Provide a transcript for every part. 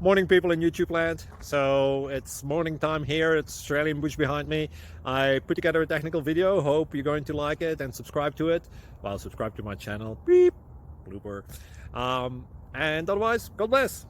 Morning, people in YouTube land. So it's morning time here. It's Australian bush behind me. I put together a technical video. Hope you're going to like it and subscribe to it. Well, subscribe to my channel. Beep. Blooper. And otherwise, God bless.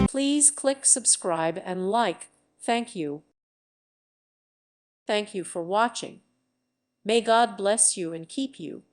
Please click subscribe and like. Thank you. Thank you for watching. May God bless you and keep you.